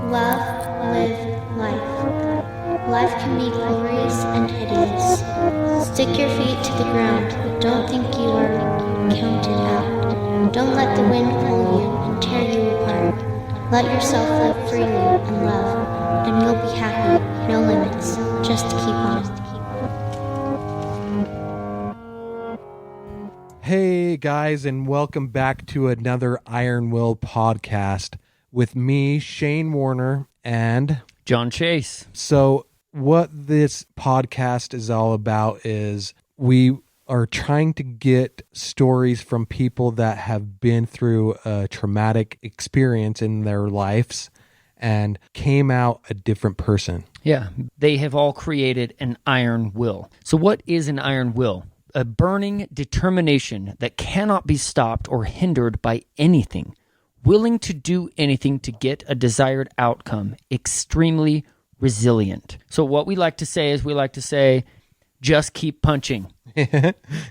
Love, live, life. Life can be glorious and hideous. Stick your feet to the ground, but don't think you are counted out. Don't let the wind pull you and tear you apart. Let yourself live freely and love, and you'll be happy. No limits. Just keep on. Hey guys, and welcome back to another Iron Will podcast with me, Shane Warner, and John Chase. So what this podcast is all about is we are trying to get stories from people that have been through a traumatic experience in their lives and came out a different person. Yeah, they have all created an iron will. So what is an iron will? A burning determination that cannot be stopped or hindered by anything, willing to do anything to get a desired outcome, extremely resilient. So what we like to say is just keep punching.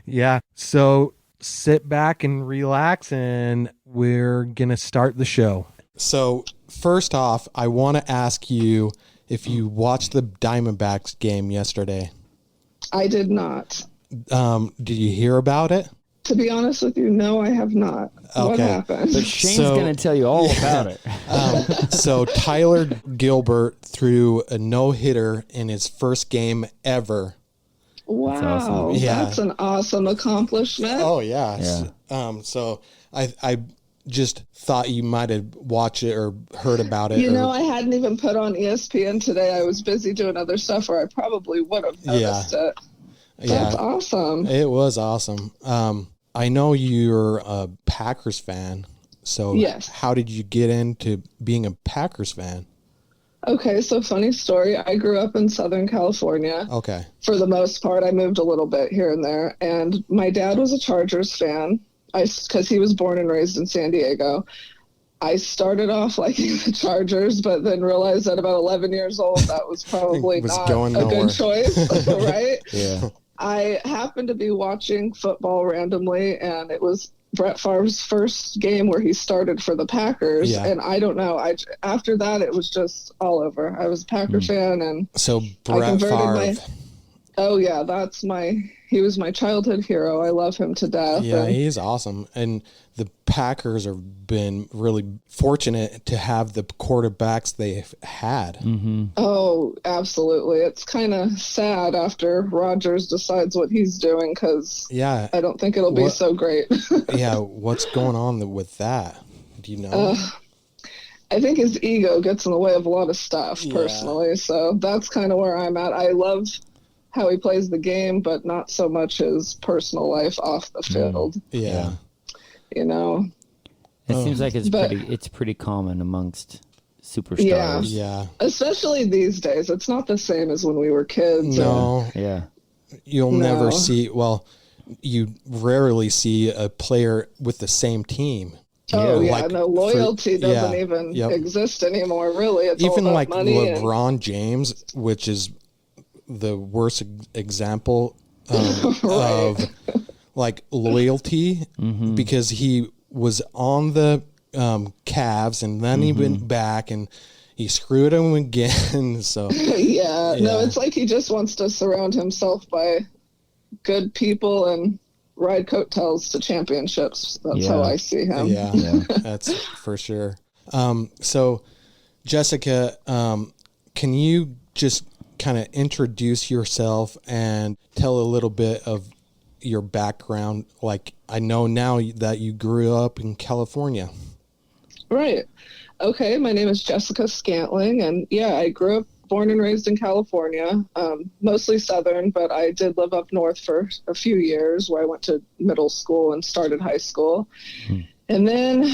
Yeah. So sit back and relax, and we're going to start the show. So first off, I want to ask you if you watched the Diamondbacks game yesterday. I did not. Did you hear about it? To be honest with you, no, I have not. Okay. What happened? But Shane's going to tell you all about it. So Tyler Gilbert threw a no-hitter in his first game ever. Wow, That's awesome. Yeah. That's an awesome accomplishment. Oh, yeah. So I just thought you might have watched it or heard about it. You know, I hadn't even put on ESPN today. I was busy doing other stuff, or I probably would have noticed it. That's awesome. It was awesome. I know you're a Packers fan, so yes. How did you get into being a Packers fan? Okay, so funny story. I grew up in Southern California. Okay. For the most part, I moved a little bit here and there, and my dad was a Chargers fan because he was born and raised in San Diego. I started off liking the Chargers, but then realized at about 11 years old that was probably not a good choice, right? Yeah. I happened to be watching football randomly, and it was Brett Favre's first game where he started for the Packers, and I don't know. After that, it was just all over. I was a Packer fan, and so Brett Favre. Oh yeah, he was my childhood hero. I love him to death. Yeah, he's awesome. And the Packers have been really fortunate to have the quarterbacks they've had. Mm-hmm. Oh, absolutely. It's kind of sad after Rodgers decides what he's doing because I don't think it'll be so great. Yeah, what's going on with that? Do you know? I think his ego gets in the way of a lot of stuff, personally. So that's kind of where I'm at. I love how he plays the game, but not so much his personal life off the field. Yeah. You know, it seems like it's pretty common amongst superstars. Yeah. Especially these days. It's not the same as when we were kids. No. Yeah. You'll never see, you rarely see a player with the same team. Oh, yeah. Loyalty doesn't even exist anymore, really. It's even all about like money LeBron James, which is the worst example of like loyalty, because he was on the Cavs and then he went back and he screwed him again. So no, it's like he just wants to surround himself by good people and ride coattails to championships. That's how I see him. Yeah. That's for sure. So Jessica, can you just kind of introduce yourself and tell a little bit of your background? Like, I know now that you grew up in California. Right. Okay. My name is Jessica Scantling, and I grew up, born and raised in California, mostly Southern, but I did live up north for a few years where I went to middle school and started high school. And then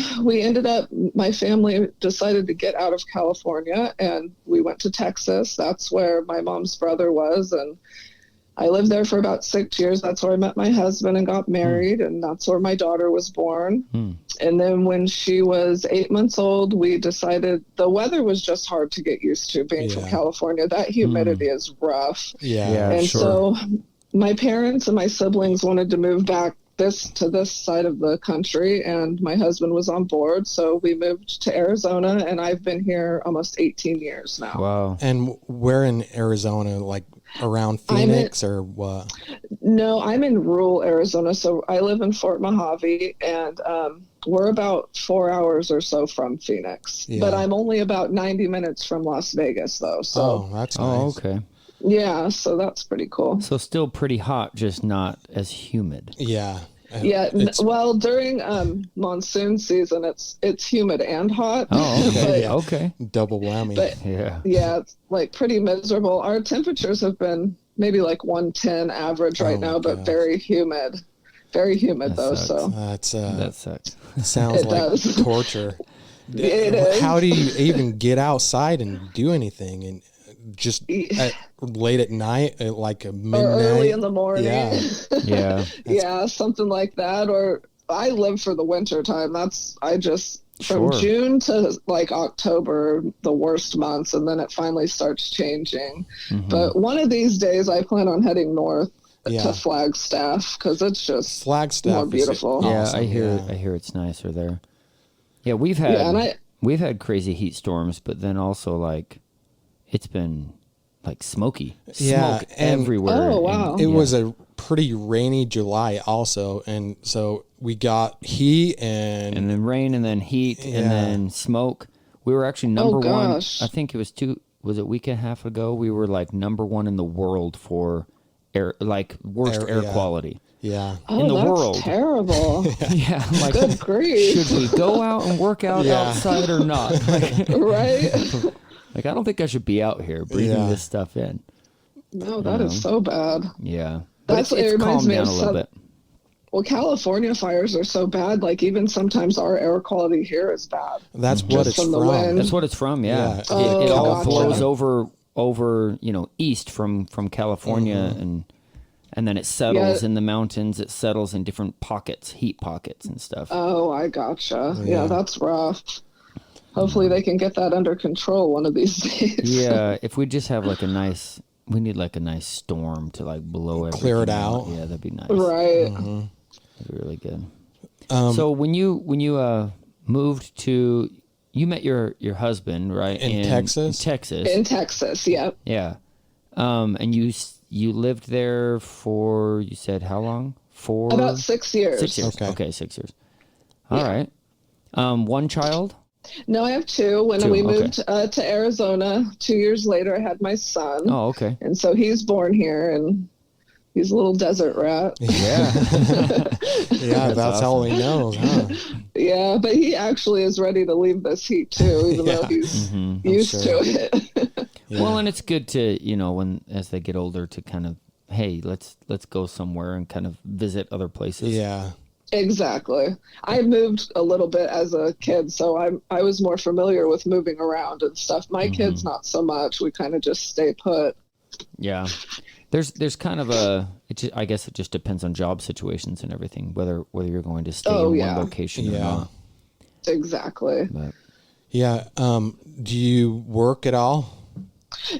my family decided to get out of California, and we went to Texas. That's where my mom's brother was, and I lived there for about 6 years. That's where I met my husband and got married, and that's where my daughter was born. And then when she was 8 months old, we decided the weather was just hard to get used to being from California. That humidity is rough. Yeah, and so my parents and my siblings wanted to move back this side of the country, and my husband was on board, so we moved to Arizona, and I've been here almost 18 years now. Wow. And where in Arizona, like around Phoenix or what? No, I'm in rural Arizona, so I live in Fort Mojave, and we're about 4 hours or so from Phoenix. Yeah. But I'm only about 90 minutes from Las Vegas, though. So Oh, that's nice. Oh, okay. yeah, so that's pretty cool. So still pretty hot, just not as humid. Yeah. Yeah, It's- well, during monsoon season, it's humid and hot. Oh, okay. Yeah. Okay. double whammy. But Yeah. yeah, it's like pretty miserable. Our temperatures have been maybe like 110 average right Oh, now, but gosh. very humid. Very humid, That though, sucks. so That's That sucks. sounds It like does. torture. It is. How do you even get outside and do anything? And just late at night, at like a midnight, or early in the morning. Yeah. Yeah. Yeah, something like that. Or I live for the winter time. I just from Sure. June to like October, the worst months, and then it finally starts changing. Mhm. But one of these days, I plan on heading north Yeah. to Flagstaff because it's just Flagstaff more is beautiful. Yeah, awesome, I hear. yeah. I hear it's nicer there. Yeah, we've had Yeah, and we've had crazy heat storms, but then also like it's been like smoky, Yeah, smoke and- everywhere. Oh, and- wow. It yeah. was a pretty rainy July also, and so we got heat and then rain, and then heat, Yeah. and then smoke. We were actually number one. gosh. I think it was a week and a half ago. We were like number one in the world for air, like worst air yeah. quality. yeah. oh, in the that's world. terrible. Yeah, I'm like, Good grief. should we go out and work out Yeah. outside or not? Like, Right? like, I don't think I should be out here breathing Yeah. this stuff in. No, that is so bad. Yeah, but That's it's it reminds calmed me down of a little bit. Well, California fires are so bad. Like even sometimes our air quality here is bad. That's what Just it's from the from. wind. That's what it's from. Yeah, Yeah. It, Oh, it all gotcha. flows over east from California, and then it settles Yeah. in the mountains. It settles in different pockets, heat pockets and stuff. Oh, I gotcha. Yeah. Yeah, that's rough. Hopefully they can get that under control one of these days. Yeah, if we just have like we need like a nice storm to like blow everything Clear it out. Yeah, that'd be nice. Right. That'd be really good. Um, So when you moved to, you met your husband, right? In Texas? In Texas. In Texas, yep. Yeah. And you lived there for, you said how long? About 6 years. 6 years. Okay. Okay, 6 years. All right. One child? No, I have two. When Two, we okay. moved to Arizona, 2 years later, I had my son. Oh, okay. And so he's born here, and he's a little desert rat. Yeah. yeah, that's all he knows, huh? Yeah, but he actually is ready to leave this heat too, even though Yeah. he's Mm-hmm. used sure. to it. Well, and it's good to, as they get older to kind of, hey, let's go somewhere and kind of visit other places. Yeah. Exactly. I moved a little bit as a kid, so I was more familiar with moving around and stuff. My kids, not so much. We kind of just stay put. Yeah. There's kind of I guess it just depends on job situations and everything, whether you're going to stay in yeah. one location or Yeah. not. Exactly. But Yeah. Do you work at all?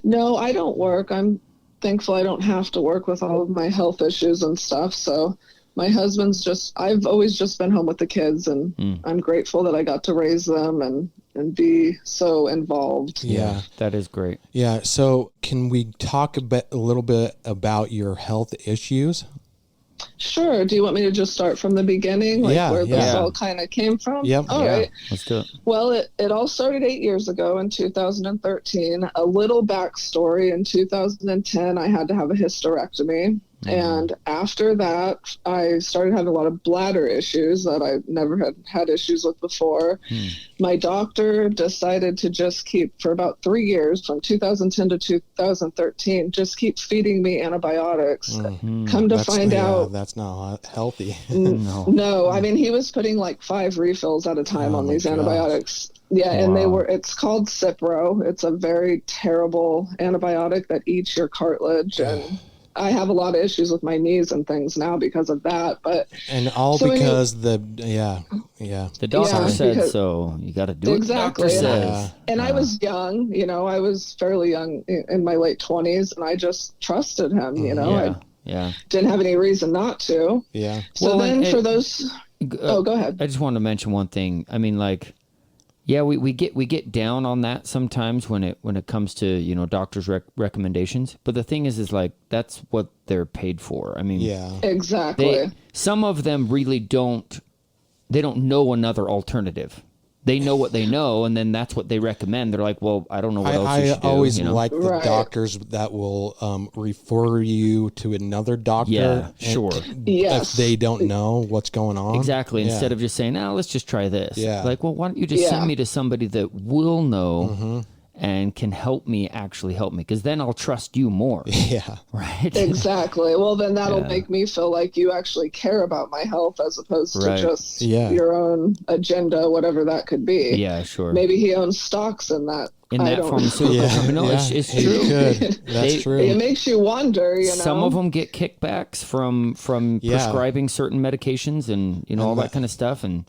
No, I don't work. I'm thankful I don't have to work with all of my health issues and stuff. So my husband's I've always just been home with the kids, and I'm grateful that I got to raise them and be so involved. Yeah. that is great. Yeah. So can we talk a little bit about your health issues? Sure. Do you want me to just start from the beginning? Like where this Yeah. all kind of came from? Yep. All right. Let's do it. Well, it all started 8 years ago in 2013. A little backstory. In 2010, I had to have a hysterectomy. And after that, I started having a lot of bladder issues that I never had issues with before. My doctor decided to just keep, for about 3 years, from 2010 to 2013, just keep feeding me antibiotics. Come to find out, that's not healthy. no, I mean, he was putting like 5 refills at a time Oh on my these gosh. antibiotics. Yeah, and Wow. it's called Cipro. It's a very terrible antibiotic that eats your cartilage. And I have a lot of issues with my knees and things now because of that. But And all So because the The doctor Yeah, said because- so. You got to do Exactly, what the and doctor I- says. and I was young, I was fairly young in my late 20s, and I just trusted him, Yeah. didn't have any reason not to. Yeah. So for those, go ahead. I just wanted to mention one thing. I mean, like, yeah, we get down on that sometimes when it comes to, you know, doctors' recommendations. But the thing is like, that's what they're paid for. I mean, exactly. Some of them really don't know another alternative. They know what they know, and then that's what they recommend. They're like, well, I don't know what else you should do. I always you know? like the doctors that will refer you to another doctor. Yeah, sure. If they don't know what's going on. Exactly. Instead of just saying, let's just try this. Yeah. Like, well, why don't you just send me to somebody that will know and can actually help me? Because then I'll trust you more. Yeah. Right? Exactly. Well, then that'll make me feel like you actually care about my health as opposed to just your own agenda, whatever that could be. Yeah, sure. Maybe he owns stocks in that. In that pharmaceutical company. No, it's true. That's true. It makes you wonder, you know. Some of them get kickbacks from prescribing certain medications and, you know, all that kind of stuff. And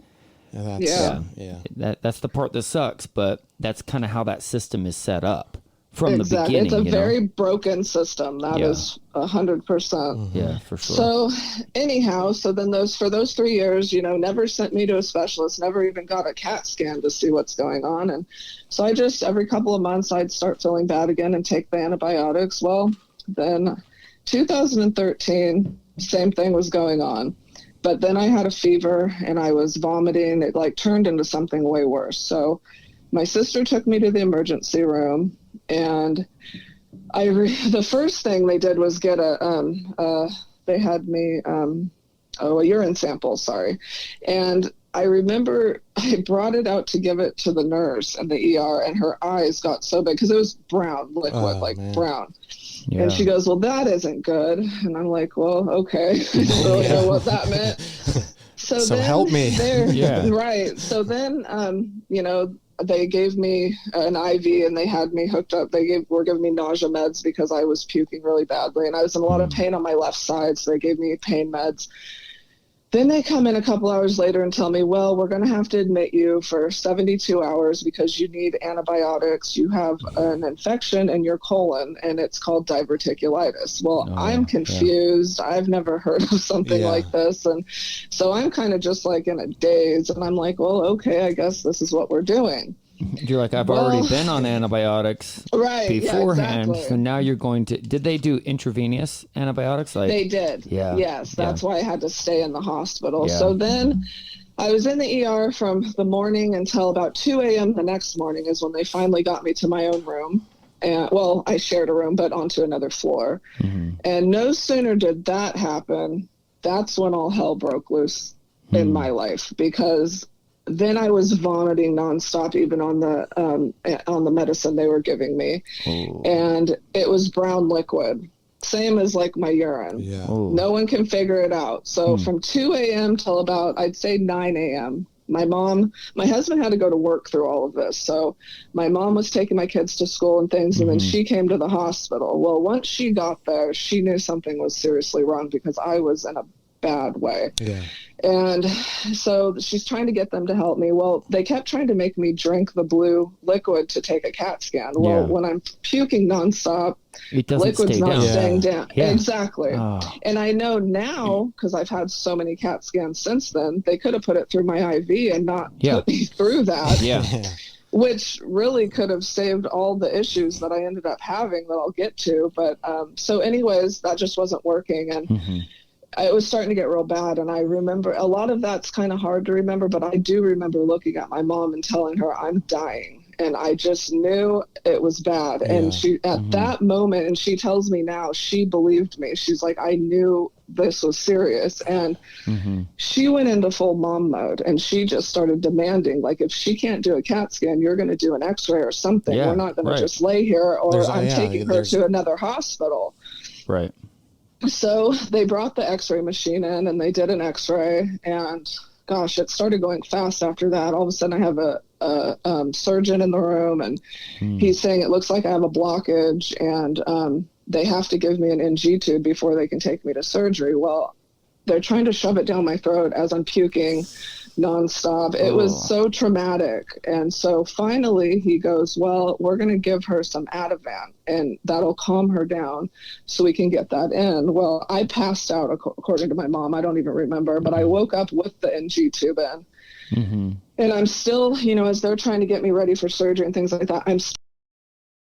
that's the part that sucks, but that's kind of how that system is set up from the beginning. It's a very broken system. That is 100%. Yeah, for sure. So anyhow, then for those 3 years, you know, never sent me to a specialist, never even got a CAT scan to see what's going on. And so I just, every couple of months, I'd start feeling bad again and take the antibiotics. Well, then 2013, same thing was going on. But then I had a fever and I was vomiting. It like turned into something way worse. So my sister took me to the emergency room, and the first thing they did was get they had me a urine sample, sorry. And I remember I brought it out to give it to the nurse in the ER, and her eyes got so big because it was brown liquid, brown. Yeah. And she goes, well, that isn't good. And I'm like, well, okay. I don't really know what that meant. So then help me. Right. So then, you know, they gave me an IV and they had me hooked up. Were giving me nausea meds because I was puking really badly. And I was in a lot of pain on my left side. So they gave me pain meds. Then they come in a couple hours later and tell me, well, we're going to have to admit you for 72 hours because you need antibiotics. You have an infection in your colon, and it's called diverticulitis. Well, I'm confused. I've never heard of something like this. And so I'm kind of just like in a daze. And I'm like, well, okay, I guess this is what we're doing. You're like, I've already been on antibiotics beforehand, so now you're going to... Did they do intravenous antibiotics? They did. Yeah. Yes, that's why I had to stay in the hospital. Yeah. So then I was in the ER from the morning until about 2 a.m. the next morning is when they finally got me to my own room. And, well, I shared a room, but onto another floor. Mm-hmm. And no sooner did that happen, that's when all hell broke loose in my life, because... then I was vomiting nonstop, even on the medicine they were giving me. Oh. And it was brown liquid, same as like my urine. Yeah. Oh. No one can figure it out. So from 2 a.m. till about, I'd say 9 a.m., my husband had to go to work through all of this. So my mom was taking my kids to school and things, and then she came to the hospital. Well, once she got there, she knew something was seriously wrong because I was in a bad way. Yeah. And so she's trying to get them to help me. Well, they kept trying to make me drink the blue liquid to take a CAT scan. Well, when I'm puking nonstop, liquid's not staying down. Yeah. Exactly. Oh. And I know now, because I've had so many CAT scans since then, they could have put it through my IV and not put me through that. Yeah. Which really could have saved all the issues that I ended up having that I'll get to. But so anyways, that just wasn't working. And it was starting to get real bad. And I remember a lot of that's kind of hard to remember, but I do remember looking at my mom and telling her I'm dying. And I just knew it was bad. Yeah. And she, at that moment, and she tells me now, she believed me. She's like, I knew this was serious. And she went into full mom mode, and she just started demanding, like, if she can't do a CAT scan, you're going to do an x-ray or something. We're not going to just lay here, or I'm taking her to another hospital. Right. So they brought the x-ray machine in, and they did an x-ray, and gosh, it started going fast after that. All of a sudden I have a surgeon in the room, and he's saying it looks like I have a blockage, and they have to give me an NG tube before they can take me to surgery. Well, they're trying to shove it down my throat as I'm puking. nonstop. It was so traumatic. And so finally he goes, well, we're going to give her some Ativan and that'll calm her down so we can get that in. Well, I passed out, according to my mom. I don't even remember, but I woke up with the NG tube in. And I'm still, as they're trying to get me ready for surgery and things like that, I'm still